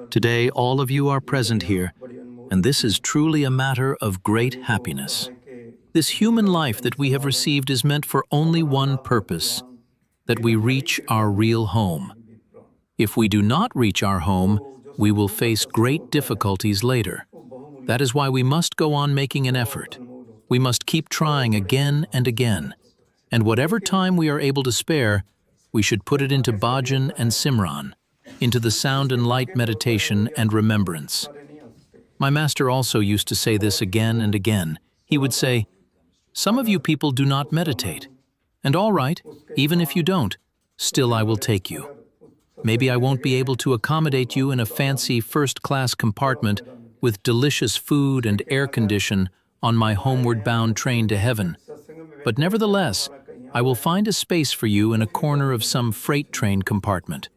Today, all of you are present here, and this is truly a matter of great happiness. This human life that we have received is meant for only one purpose, that we reach our real home. If we do not reach our home, we will face great difficulties later. That is why we must go on making an effort. We must keep trying again and again. And whatever time we are able to spare, we should put it into bhajan and simran, into the sound and light meditation and remembrance. My master also used to say this again and again. He would say, "Some of you people do not meditate. And all right, even if you don't, still I will take you. Maybe I won't be able to accommodate you in a fancy first-class compartment with delicious food and air condition on my homeward-bound train to heaven. But nevertheless, I will find a space for you in a corner of some freight train compartment.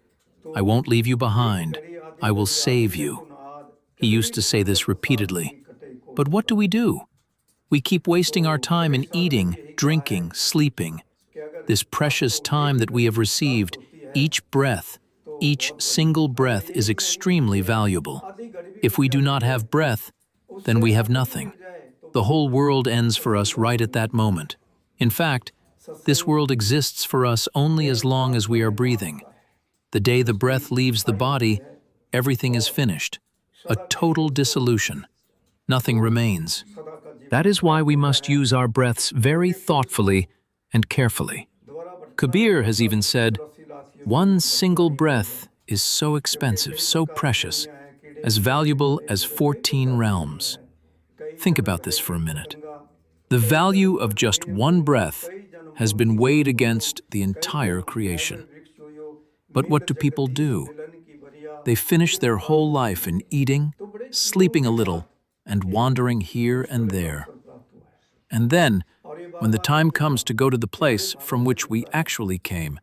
I won't leave you behind. I will save you." He used to say this repeatedly. But what do? We keep wasting our time in eating, drinking, sleeping. This precious time that we have received, each breath, each single breath is extremely valuable. If we do not have breath, then we have nothing. The whole world ends for us right at that moment. In fact, this world exists for us only as long as we are breathing. The day the breath leaves the body, everything is finished. A total dissolution. Nothing remains. That is why we must use our breaths very thoughtfully and carefully. Kabir has even said, "One single breath is so expensive, so precious, as valuable as 14 realms." Think about this for a minute. The value of just one breath has been weighed against the entire creation. But what do people do? They finish their whole life in eating, sleeping a little, and wandering here and there. And then, when the time comes to go to the place from which we actually came,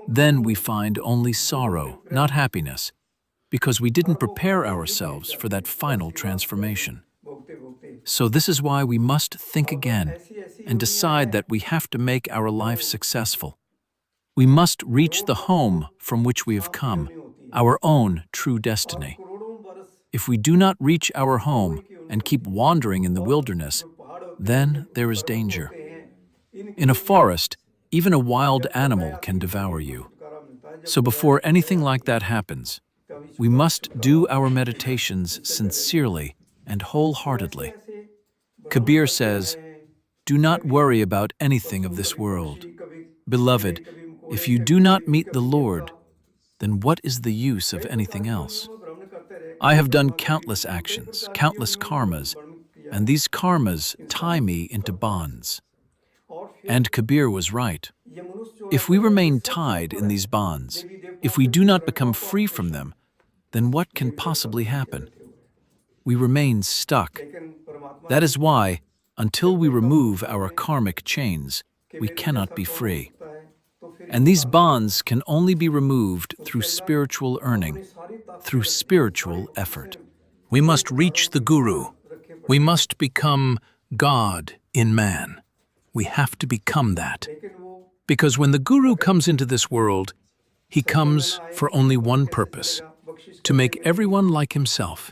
then we find only sorrow, not happiness, because we didn't prepare ourselves for that final transformation. So this is why we must think again and decide that we have to make our life successful. We must reach the home from which we have come, our own true destiny. If we do not reach our home and keep wandering in the wilderness, then there is danger. In a forest, even a wild animal can devour you. So before anything like that happens, we must do our meditations sincerely and wholeheartedly. Kabir says, "Do not worry about anything of this world. Beloved, if you do not meet the Lord, then what is the use of anything else? I have done countless actions, countless karmas, and these karmas tie me into bonds." And Kabir was right. If we remain tied in these bonds, if we do not become free from them, then what can possibly happen? We remain stuck. That is why, until we remove our karmic chains, we cannot be free. And these bonds can only be removed through spiritual earning, through spiritual effort. We must reach the Guru. We must become God in man. We have to become that. Because when the Guru comes into this world, he comes for only one purpose, to make everyone like himself.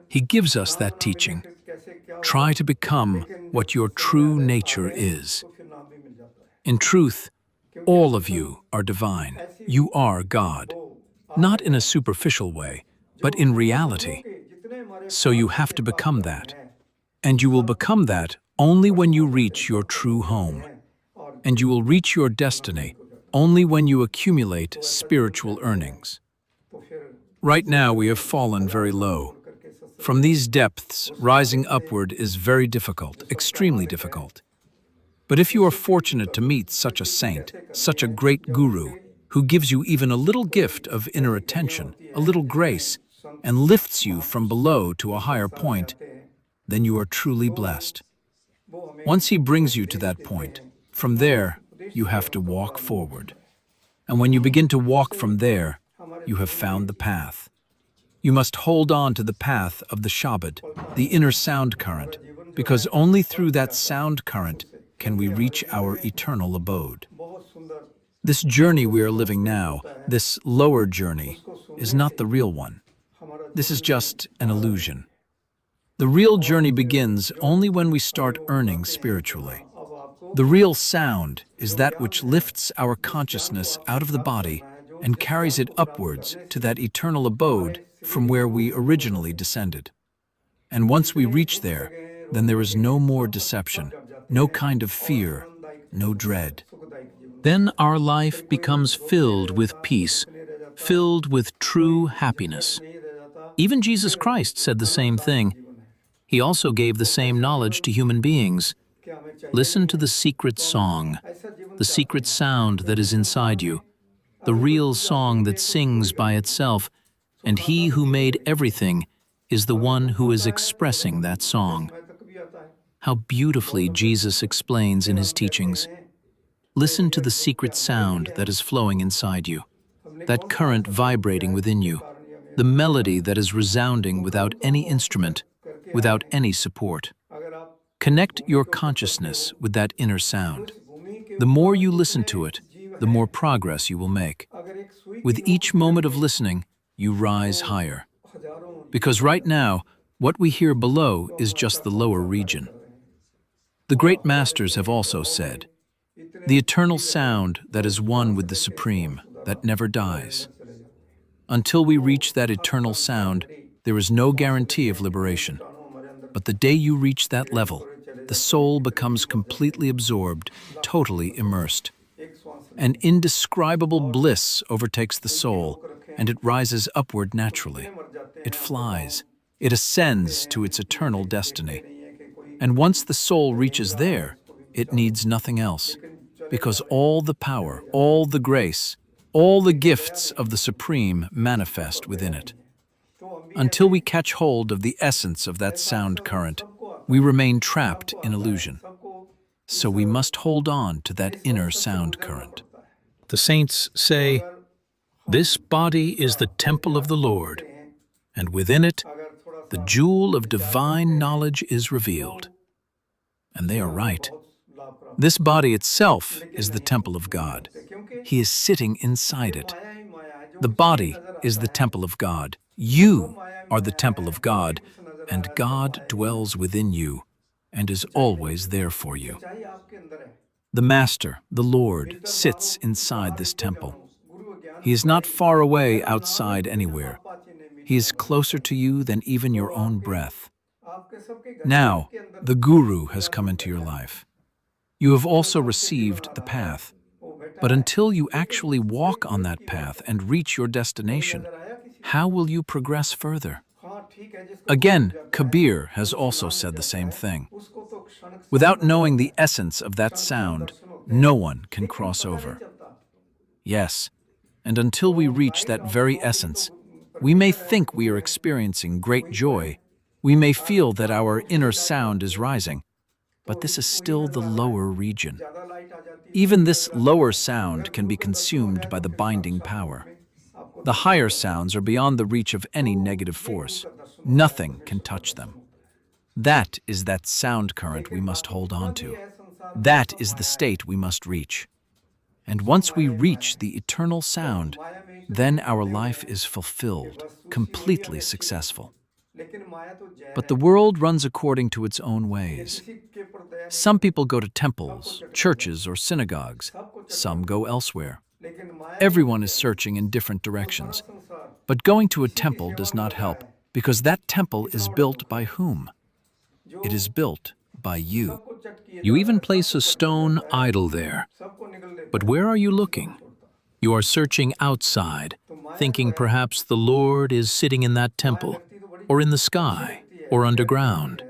He gives us that teaching. Try to become what your true nature is. In truth, all of you are divine. You are God. Not in a superficial way, but in reality. So you have to become that. And you will become that only when you reach your true home. And you will reach your destiny only when you accumulate spiritual earnings. Right now we have fallen very low. From these depths, rising upward is very difficult, extremely difficult. But if you are fortunate to meet such a saint, such a great guru, who gives you even a little gift of inner attention, a little grace, and lifts you from below to a higher point, then you are truly blessed. Once he brings you to that point, from there, you have to walk forward. And when you begin to walk from there, you have found the path. You must hold on to the path of the Shabd, the inner sound current, because only through that sound current can we reach our eternal abode. This journey we are living now, this lower journey, is not the real one. This is just an illusion. The real journey begins only when we start earning spiritually. The real sound is that which lifts our consciousness out of the body and carries it upwards to that eternal abode from where we originally descended. And once we reach there, then there is no more deception, no kind of fear, no dread. Then our life becomes filled with peace, filled with true happiness. Even Jesus Christ said the same thing. He also gave the same knowledge to human beings. Listen to the secret song, the secret sound that is inside you, the real song that sings by itself, and He who made everything is the one who is expressing that song. How beautifully Jesus explains in His teachings. Listen to the secret sound that is flowing inside you, that current vibrating within you, the melody that is resounding without any instrument, without any support. Connect your consciousness with that inner sound. The more you listen to it, the more progress you will make. With each moment of listening, you rise higher. Because right now, what we hear below is just the lower region. The great masters have also said, the eternal sound that is one with the Supreme, that never dies. Until we reach that eternal sound, there is no guarantee of liberation. But the day you reach that level, the soul becomes completely absorbed, totally immersed. An indescribable bliss overtakes the soul, and it rises upward naturally. It flies. It ascends to its eternal destiny. And once the soul reaches there, it needs nothing else, because all the power, all the grace, all the gifts of the Supreme manifest within it. Until we catch hold of the essence of that sound current, we remain trapped in illusion. So we must hold on to that inner sound current. The saints say, "This body is the temple of the Lord, and within it, the jewel of divine knowledge is revealed." And they are right. This body itself is the temple of God. He is sitting inside it. The body is the temple of God. You are the temple of God, and God dwells within you and is always there for you. The Master, the Lord, sits inside this temple. He is not far away outside anywhere. He is closer to you than even your own breath. Now, the Guru has come into your life. You have also received the path. But until you actually walk on that path and reach your destination, how will you progress further? Again, Kabir has also said the same thing. Without knowing the essence of that sound, no one can cross over. Yes, and until we reach that very essence, we may think we are experiencing great joy. We may feel that our inner sound is rising, but this is still the lower region. Even this lower sound can be consumed by the binding power. The higher sounds are beyond the reach of any negative force. Nothing can touch them. That is that sound current we must hold on to. That is the state we must reach. And once we reach the eternal sound, then our life is fulfilled, completely successful. But the world runs according to its own ways. Some people go to temples, churches, or synagogues. Some go elsewhere. Everyone is searching in different directions. But going to a temple does not help, because that temple is built by whom? It is built by you. You even place a stone idol there. But where are you looking? You are searching outside, thinking perhaps the Lord is sitting in that temple, or in the sky, or underground.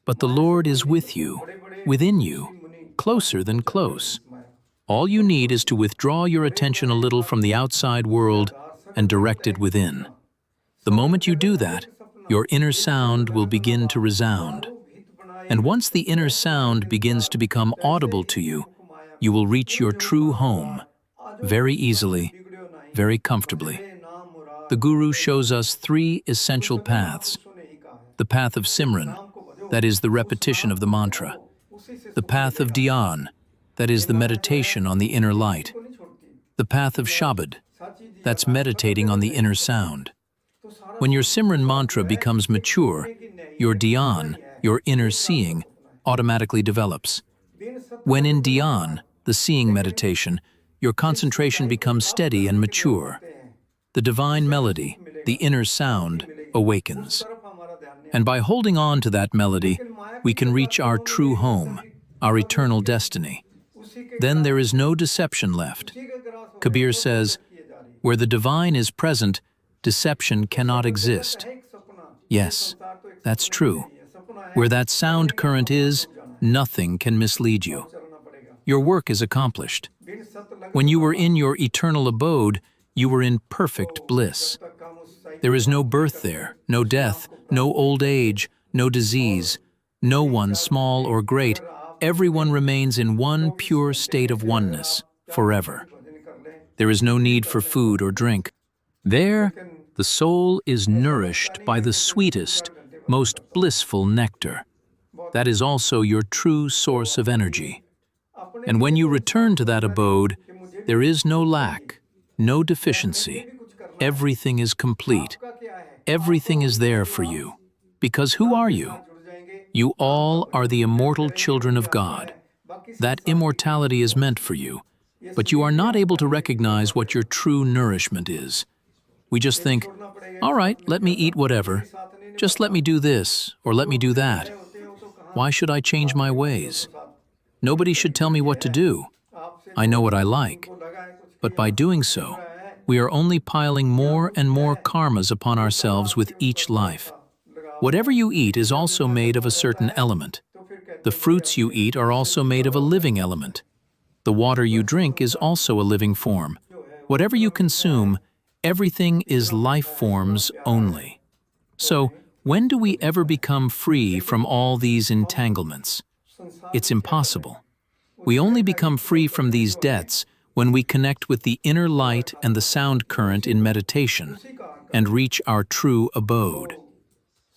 But the Lord is with you, within you, closer than close. All you need is to withdraw your attention a little from the outside world and direct it within. The moment you do that, your inner sound will begin to resound. And once the inner sound begins to become audible to you, you will reach your true home, very easily, very comfortably. The Guru shows us three essential paths. The path of Simran, that is the repetition of the mantra. The path of Dhyan, that is the meditation on the inner light. The path of Shabd, that's meditating on the inner sound. When your Simran mantra becomes mature, your dhyan, your inner seeing, automatically develops. When in dhyan, the seeing meditation, your concentration becomes steady and mature. The divine melody, the inner sound, awakens. And by holding on to that melody, we can reach our true home, our eternal destiny. Then there is no deception left. Kabir says, "Where the divine is present, deception cannot exist." Yes, that's true. Where that sound current is, nothing can mislead you. Your work is accomplished. When you were in your eternal abode, you were in perfect bliss. There is no birth there, no death, no old age, no disease, no one small or great. Everyone remains in one pure state of oneness, forever. There is no need for food or drink. There, the soul is nourished by the sweetest, most blissful nectar. That is also your true source of energy. And when you return to that abode, there is no lack, no deficiency. Everything is complete. Everything is there for you. Because who are you? You all are the immortal children of God. That immortality is meant for you, but you are not able to recognize what your true nourishment is. We just think, all right, let me eat whatever. Just let me do this, or let me do that. Why should I change my ways? Nobody should tell me what to do. I know what I like. But by doing so, we are only piling more and more karmas upon ourselves with each life. Whatever you eat is also made of a certain element. The fruits you eat are also made of a living element. The water you drink is also a living form. Whatever you consume, everything is life forms only. So, when do we ever become free from all these entanglements? It's impossible. We only become free from these debts when we connect with the inner light and the sound current in meditation and reach our true abode.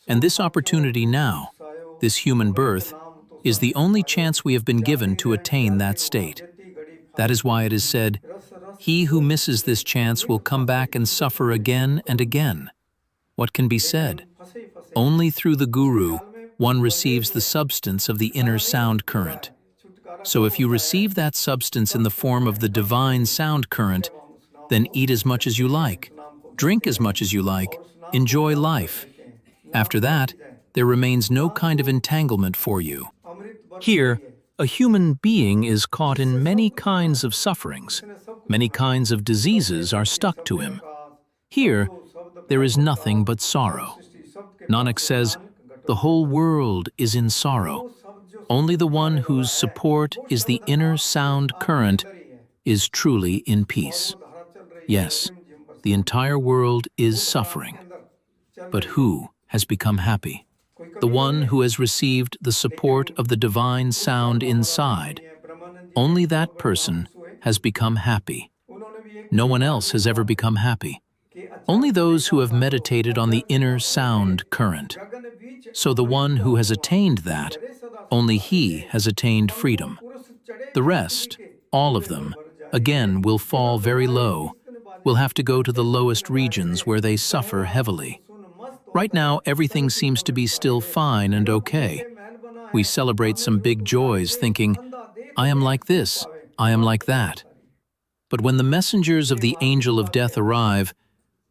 And this opportunity now, this human birth, is the only chance we have been given to attain that state. That is why it is said, "He who misses this chance will come back and suffer again and again." What can be said? Only through the Guru one receives the substance of the inner sound current. So if you receive that substance in the form of the divine sound current, then eat as much as you like, drink as much as you like, enjoy life. After that, there remains no kind of entanglement for you. Here, a human being is caught in many kinds of sufferings. Many kinds of diseases are stuck to him. Here, there is nothing but sorrow. Nanak says, "The whole world is in sorrow. Only the one whose support is the inner sound current is truly in peace." Yes, the entire world is suffering. But who has become happy? The one who has received the support of the divine sound inside. Only that person has become happy. No one else has ever become happy. Only those who have meditated on the inner sound current. So the one who has attained that, only he has attained freedom. The rest, all of them, again will fall very low, will have to go to the lowest regions where they suffer heavily. Right now, everything seems to be still fine and okay. We celebrate some big joys thinking, I am like this, I am like that. But when the messengers of the angel of death arrive,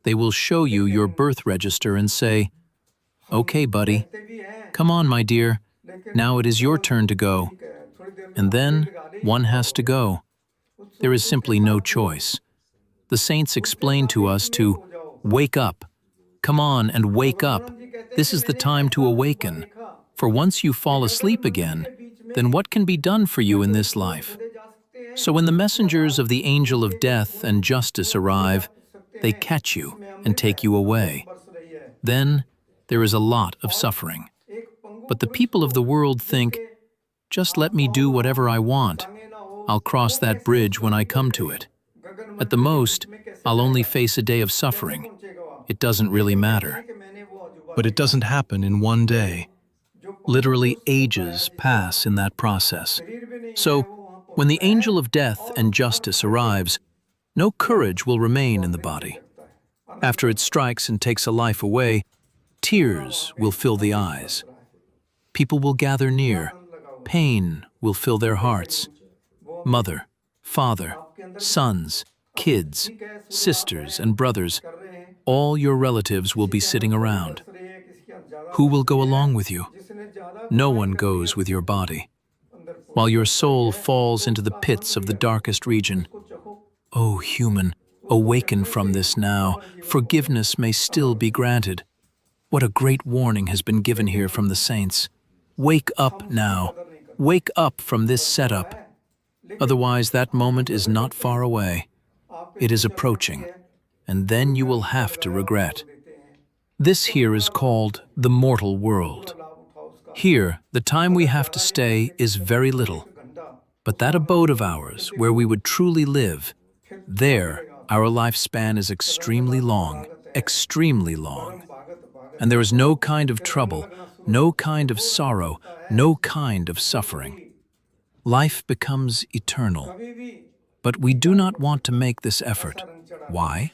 they will show you your birth register and say, "Okay, buddy, come on, my dear, now it is your turn to go." And then one has to go. There is simply no choice. The saints explain to us to wake up. Come on and wake up. This is the time to awaken. For once you fall asleep again, then what can be done for you in this life? So when the messengers of the angel of death and justice arrive, they catch you and take you away. Then there is a lot of suffering. But the people of the world think, just let me do whatever I want. I'll cross that bridge when I come to it. At the most, I'll only face a day of suffering. It doesn't really matter. But it doesn't happen in one day. Literally ages pass in that process. So, when the angel of death and justice arrives, no courage will remain in the body. After it strikes and takes a life away, tears will fill the eyes. People will gather near. Pain will fill their hearts. Mother, father, sons, kids, sisters, and brothers, all your relatives will be sitting around. Who will go along with you? No one goes with your body. While your soul falls into the pits of the darkest region, O human, awaken from this now. Forgiveness may still be granted. What a great warning has been given here from the saints. Wake up now. Wake up from this setup. Otherwise, that moment is not far away. It is approaching, and then you will have to regret. This here is called the mortal world. Here, the time we have to stay is very little. But that abode of ours, where we would truly live, there, our lifespan is extremely long, extremely long. And there is no kind of trouble, no kind of sorrow, no kind of suffering. Life becomes eternal. But we do not want to make this effort. Why?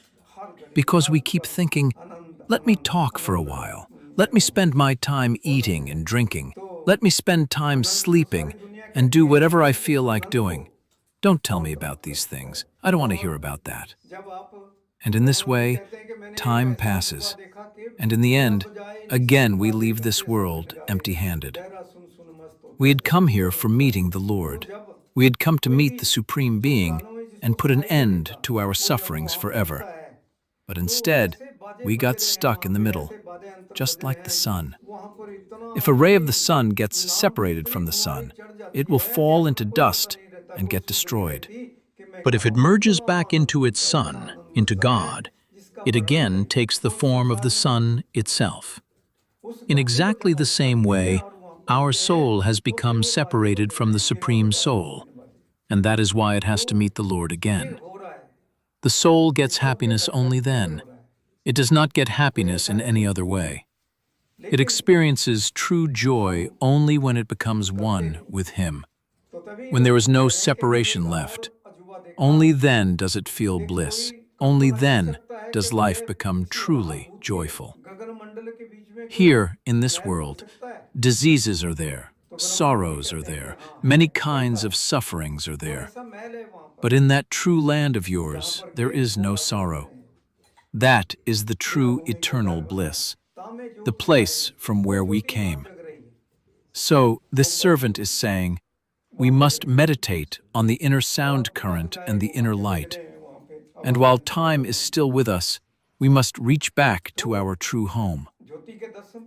Because we keep thinking, let me talk for a while. Let me spend my time eating and drinking. Let me spend time sleeping and do whatever I feel like doing. Don't tell me about these things. I don't want to hear about that. And in this way, time passes. And in the end, again we leave this world empty-handed. We had come here for meeting the Lord. We had come to meet the Supreme Being and put an end to our sufferings forever. But instead, we got stuck in the middle, just like the sun. If a ray of the sun gets separated from the sun, it will fall into dust and get destroyed. But if it merges back into its sun, into God, it again takes the form of the sun itself. In exactly the same way, our soul has become separated from the Supreme Soul, and that is why it has to meet the Lord again. The soul gets happiness only then. It does not get happiness in any other way. It experiences true joy only when it becomes one with Him. When there is no separation left, only then does it feel bliss. Only then does life become truly joyful. Here, in this world, diseases are there, sorrows are there, many kinds of sufferings are there. But in that true land of yours, there is no sorrow. That is the true eternal bliss, the place from where we came. So, this servant is saying, we must meditate on the inner sound current and the inner light. And while time is still with us, we must reach back to our true home.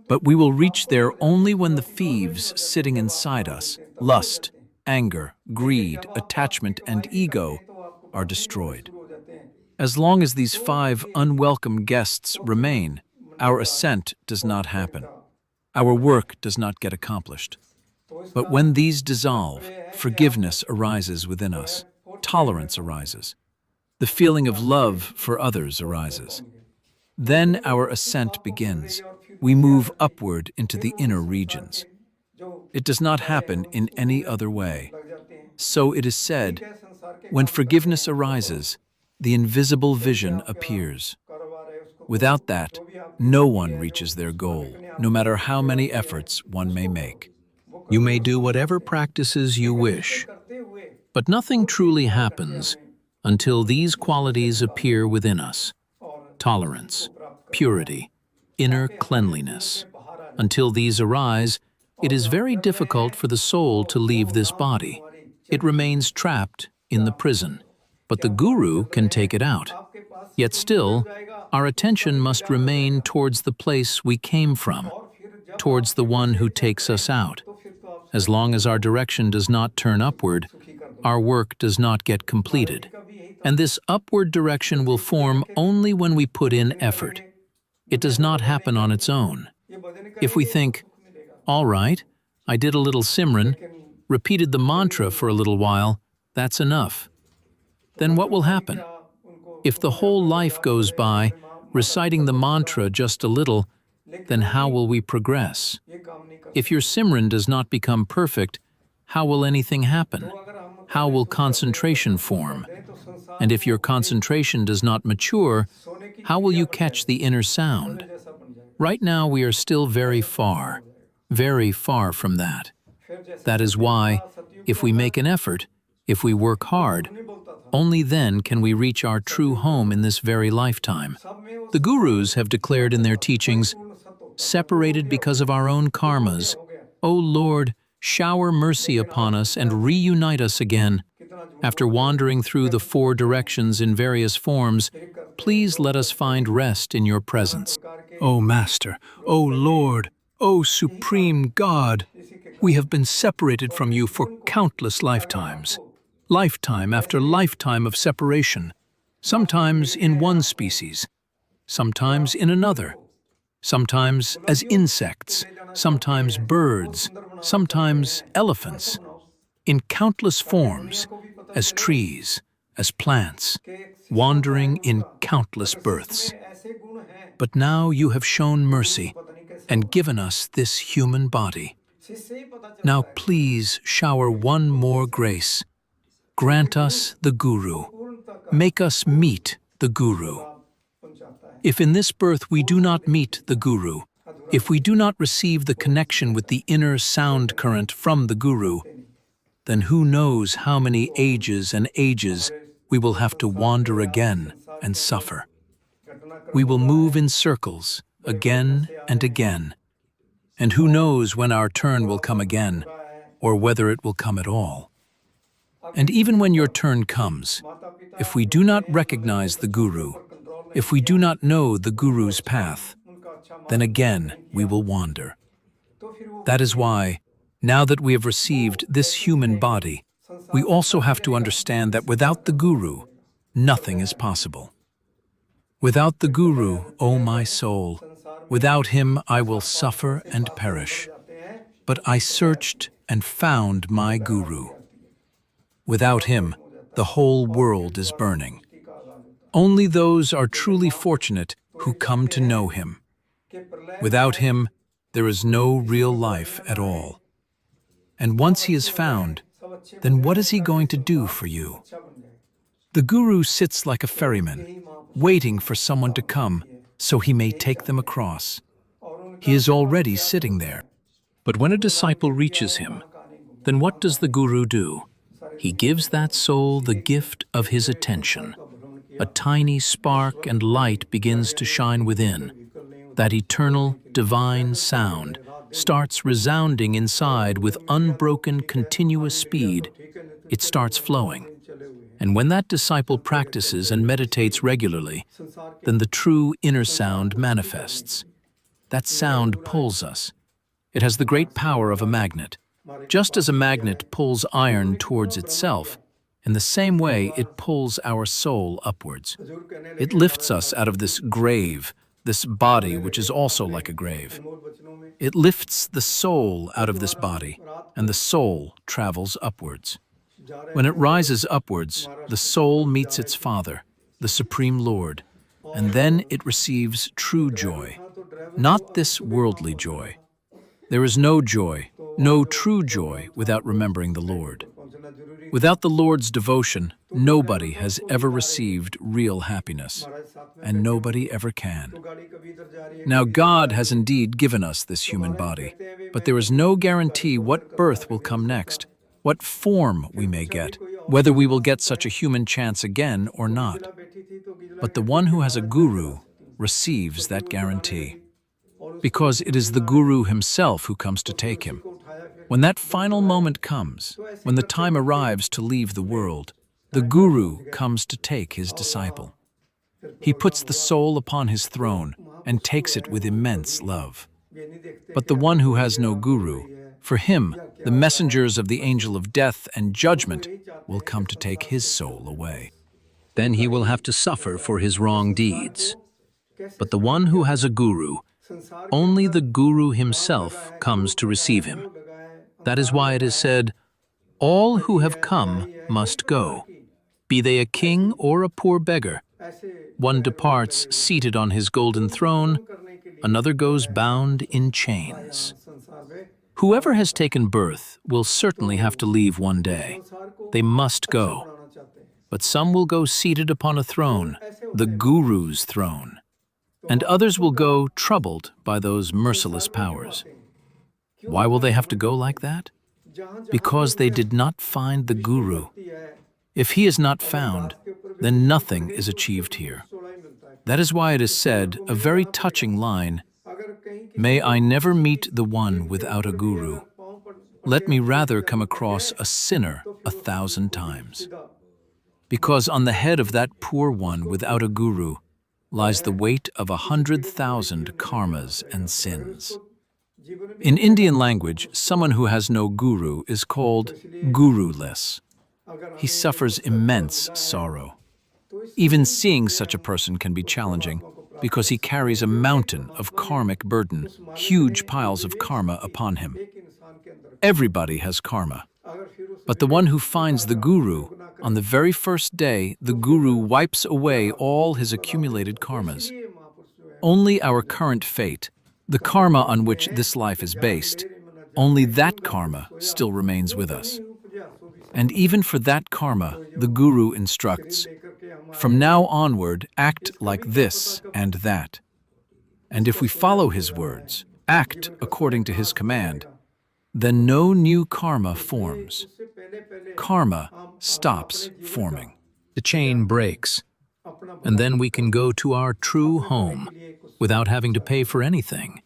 But we will reach there only when the thieves sitting inside us, lust, anger, greed, attachment, and ego, are destroyed. As long as these 5 unwelcome guests remain, our ascent does not happen. Our work does not get accomplished. But when these dissolve, forgiveness arises within us, tolerance arises, the feeling of love for others arises. Then our ascent begins. We move upward into the inner regions. It does not happen in any other way. So it is said, when forgiveness arises, the invisible vision appears. Without that, no one reaches their goal, no matter how many efforts one may make. You may do whatever practices you wish, but nothing truly happens until these qualities appear within us: tolerance, purity, inner cleanliness. Until these arise, it is very difficult for the soul to leave this body. It remains trapped in the prison, but the Guru can take it out. Yet still, our attention must remain towards the place we came from, towards the one who takes us out. As long as our direction does not turn upward, our work does not get completed. And this upward direction will form only when we put in effort. It does not happen on its own. If we think, all right, I did a little Simran, repeated the mantra for a little while, that's enough. Then what will happen? If the whole life goes by, reciting the mantra just a little, then how will we progress? If your Simran does not become perfect, how will anything happen? How will concentration form? And if your concentration does not mature, how will you catch the inner sound? Right now we are still very far from that. That is why, if we make an effort, if we work hard, only then can we reach our true home in this very lifetime. The gurus have declared in their teachings, separated because of our own karmas, O Lord, shower mercy upon us and reunite us again. After wandering through the four directions in various forms, please let us find rest in your presence. O Master, O Lord, O Supreme God, we have been separated from you for countless lifetimes. Lifetime after lifetime of separation, sometimes in one species, sometimes in another, sometimes as insects, sometimes birds, sometimes elephants, in countless forms, as trees, as plants, wandering in countless births. But now you have shown mercy and given us this human body. Now please shower one more grace. Grant us the Guru. Make us meet the Guru. If in this birth we do not meet the Guru, if we do not receive the connection with the inner sound current from the Guru, then who knows how many ages and ages we will have to wander again and suffer. We will move in circles again and again, and who knows when our turn will come again, or whether it will come at all. And even when your turn comes, if we do not recognize the Guru, if we do not know the Guru's path, then again we will wander. That is why, now that we have received this human body, we also have to understand that without the Guru, nothing is possible. Without the Guru, O my soul, without him I will suffer and perish. But I searched and found my Guru. Without him, the whole world is burning. Only those are truly fortunate who come to know him. Without him, there is no real life at all. And once he is found, then what is he going to do for you? The Guru sits like a ferryman, waiting for someone to come so he may take them across. He is already sitting there. But when a disciple reaches him, then what does the Guru do? He gives that soul the gift of his attention. A tiny spark and light begins to shine within. That eternal, divine sound starts resounding inside with unbroken, continuous speed. It starts flowing. And when that disciple practices and meditates regularly, then the true inner sound manifests. That sound pulls us. It has the great power of a magnet. Just as a magnet pulls iron towards itself, in the same way it pulls our soul upwards. It lifts us out of this grave, this body which is also like a grave. It lifts the soul out of this body, and the soul travels upwards. When it rises upwards, the soul meets its Father, the Supreme Lord, and then it receives true joy, not this worldly joy. There is no joy, no true joy without remembering the Lord. Without the Lord's devotion, nobody has ever received real happiness, and nobody ever can. Now God has indeed given us this human body, but there is no guarantee what birth will come next, what form we may get, whether we will get such a human chance again or not. But the one who has a Guru receives that guarantee, because it is the Guru himself who comes to take him. When that final moment comes, when the time arrives to leave the world, the Guru comes to take his disciple. He puts the soul upon his throne and takes it with immense love. But the one who has no Guru, for him, the messengers of the angel of death and judgment will come to take his soul away. Then he will have to suffer for his wrong deeds. But the one who has a Guru, only the Guru himself comes to receive him. That is why it is said, all who have come must go, be they a king or a poor beggar. One departs seated on his golden throne, another goes bound in chains. Whoever has taken birth will certainly have to leave one day. They must go. but some will go seated upon a throne, the Guru's throne, and others will go troubled by those merciless powers. Why will they have to go like that? Because they did not find the Guru. If he is not found, then nothing is achieved here. That is why it is said, a very touching line, "May I never meet the one without a Guru. Let me rather come across a sinner 1,000 times." Because on the head of that poor one without a Guru lies the weight of 100,000 karmas and sins. In Indian language, someone who has no Guru is called guruless. He suffers immense sorrow. Even seeing such a person can be challenging because he carries a mountain of karmic burden, huge piles of karma upon him. Everybody has karma. But the one who finds the Guru, on the very first day, the Guru wipes away all his accumulated karmas. Only our current fate, the karma on which this life is based, only that karma still remains with us. And even for that karma, the Guru instructs, from now onward, act like this and that. And if we follow his words, act according to his command, then no new karma forms. Karma stops forming. The chain breaks, and then we can go to our true home without having to pay for anything.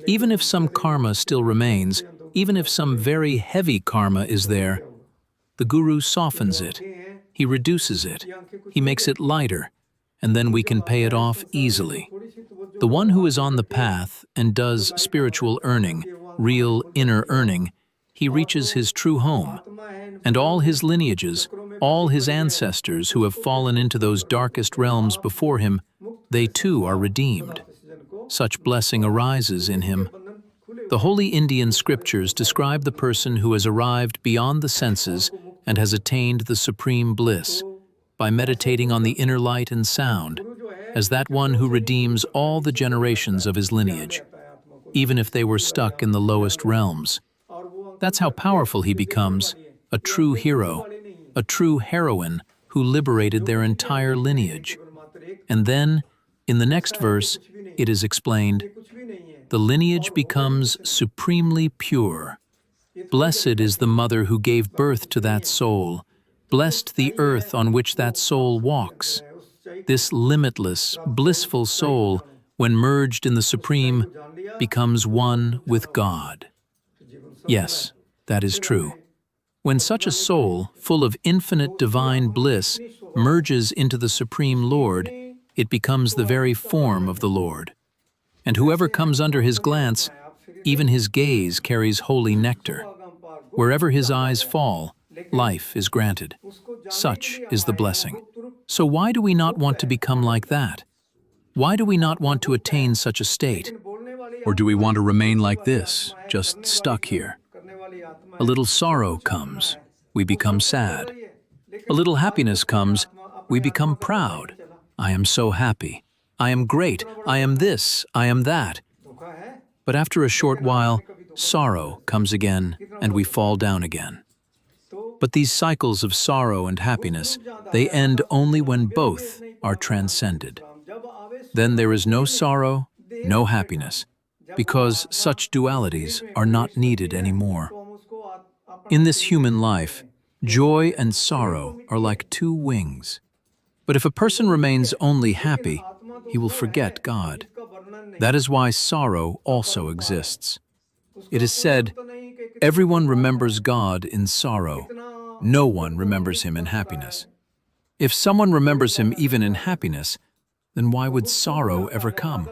Even if some karma still remains, even if some very heavy karma is there, the Guru softens it, he reduces it, he makes it lighter, and then we can pay it off easily. The one who is on the path and does spiritual earning, real inner earning, he reaches his true home, and all his lineages, all his ancestors who have fallen into those darkest realms before him, they too are redeemed. Such blessing arises in him. The holy Indian scriptures describe the person who has arrived beyond the senses and has attained the supreme bliss by meditating on the inner light and sound as that one who redeems all the generations of his lineage, even if they were stuck in the lowest realms. That's how powerful he becomes, a true hero, a true heroine who liberated their entire lineage. And then, in the next verse, it is explained, the lineage becomes supremely pure. Blessed is the mother who gave birth to that soul. Blessed the earth on which that soul walks. This limitless, blissful soul, when merged in the Supreme, becomes one with God. Yes, that is true. When such a soul, full of infinite divine bliss, merges into the Supreme Lord, it becomes the very form of the Lord. And whoever comes under his glance, even his gaze carries holy nectar. Wherever his eyes fall, life is granted. Such is the blessing. So why do we not want to become like that? Why do we not want to attain such a state? Or do we want to remain like this, just stuck here? A little sorrow comes, we become sad. A little happiness comes, we become proud. I am so happy. I am great. I am this. I am that. But after a short while, sorrow comes again, and we fall down again. But these cycles of sorrow and happiness, they end only when both are transcended. Then there is no sorrow, no happiness, because such dualities are not needed anymore. In this human life, joy and sorrow are like two wings. But if a person remains only happy, he will forget God. That is why sorrow also exists. It is said, everyone remembers God in sorrow. No one remembers him in happiness. If someone remembers him even in happiness, then why would sorrow ever come?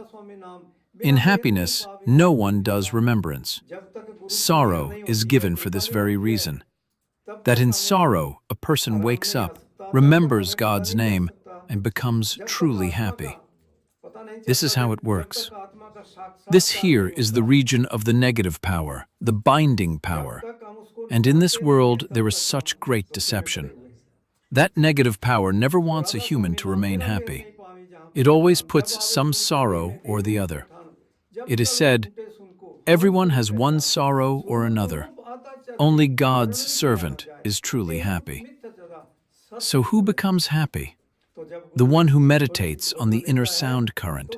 In happiness, no one does remembrance. Sorrow is given for this very reason, that in sorrow a person wakes up, remembers God's name, and becomes truly happy. This is how it works. This here is the region of the negative power, the binding power. And in this world, there is such great deception. That negative power never wants a human to remain happy. It always puts some sorrow or the other. It is said, everyone has one sorrow or another. Only God's servant is truly happy. So who becomes happy? The one who meditates on the inner sound current,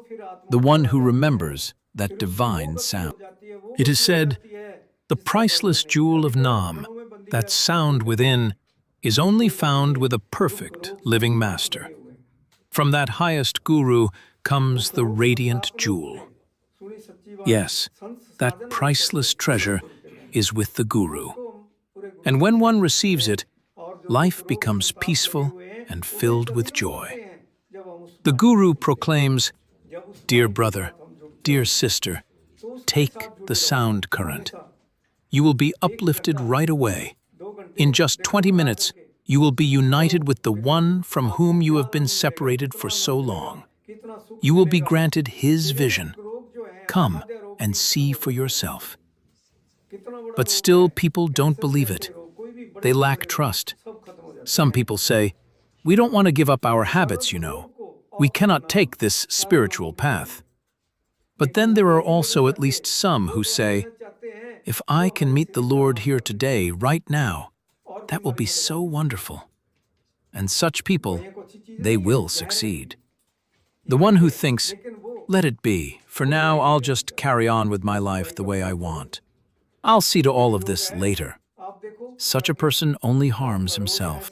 the one who remembers that divine sound. It is said, the priceless jewel of Nam, that sound within, is only found with a perfect living master. From that highest guru comes the radiant jewel. Yes, that priceless treasure is with the guru. And when one receives it, life becomes peaceful and filled with joy. The guru proclaims, "Dear brother, dear sister, take the sound current. You will be uplifted right away. In just 20 minutes, you will be united with the one from whom you have been separated for so long. You will be granted his vision. Come and see for yourself." But still, people don't believe it. They lack trust. Some people say, "We don't want to give up our habits, you know. We cannot take this spiritual path." But then there are also at least some who say, "If I can meet the Lord here today, right now, that will be so wonderful." And such people, they will succeed. The one who thinks, "Let it be, for now I'll just carry on with my life the way I want. I'll see to all of this later." Such a person only harms himself.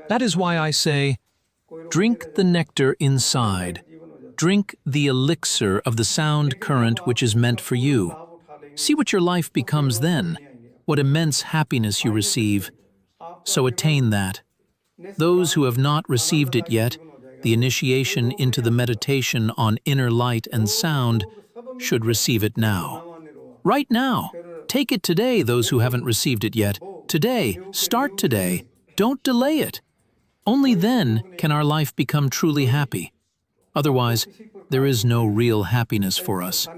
That is why I say, drink the nectar inside. Drink the elixir of the sound current which is meant for you. See what your life becomes then, what immense happiness you receive. So attain that. Those who have not received it yet, the initiation into the meditation on inner light and sound, should receive it now. Right now. Take it today, those who haven't received it yet. Today. Start today. Don't delay it. Only then can our life become truly happy. Otherwise, there is no real happiness for us.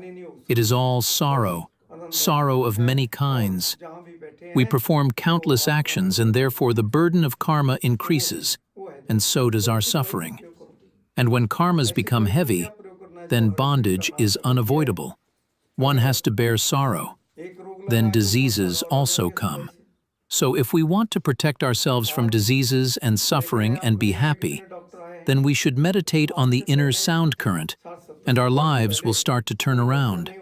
It is all sorrow, sorrow of many kinds. We perform countless actions, and therefore the burden of karma increases, and so does our suffering. And when karmas become heavy, then bondage is unavoidable. One has to bear sorrow. Then diseases also come. So if we want to protect ourselves from diseases and suffering and be happy, then we should meditate on the inner sound current, and our lives will start to turn around.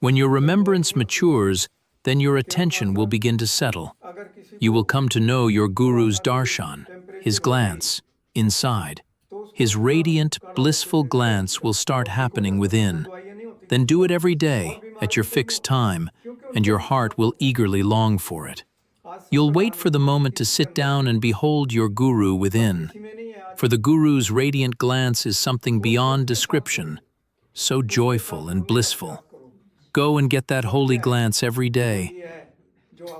When your remembrance matures, then your attention will begin to settle. You will come to know your guru's darshan, his glance, inside. His radiant, blissful glance will start happening within. Then do it every day, at your fixed time, and your heart will eagerly long for it. You'll wait for the moment to sit down and behold your guru within. For the guru's radiant glance is something beyond description, so joyful and blissful. Go and get that holy glance every day.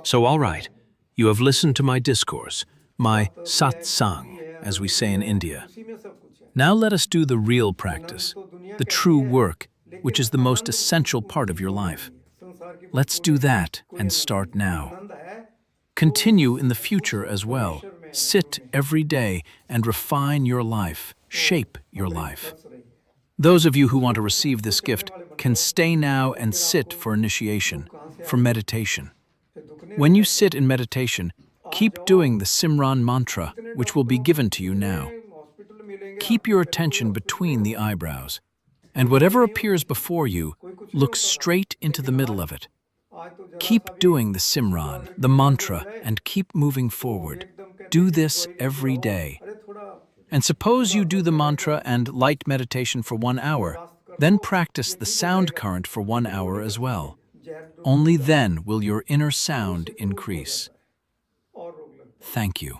So all right, you have listened to my discourse, my satsang, as we say in India. Now let us do the real practice, the true work, which is the most essential part of your life. Let's do that and start now. Continue in the future as well. Sit every day and refine your life, shape your life. Those of you who want to receive this gift can stay now and sit for initiation, for meditation. When you sit in meditation, keep doing the Simran mantra, which will be given to you now. Keep your attention between the eyebrows, and whatever appears before you, look straight into the middle of it. Keep doing the Simran, the mantra, and keep moving forward. Do this every day. And suppose you do the mantra and light meditation for 1 hour, then practice the sound current for 1 hour as well. Only then will your inner sound increase. Thank you.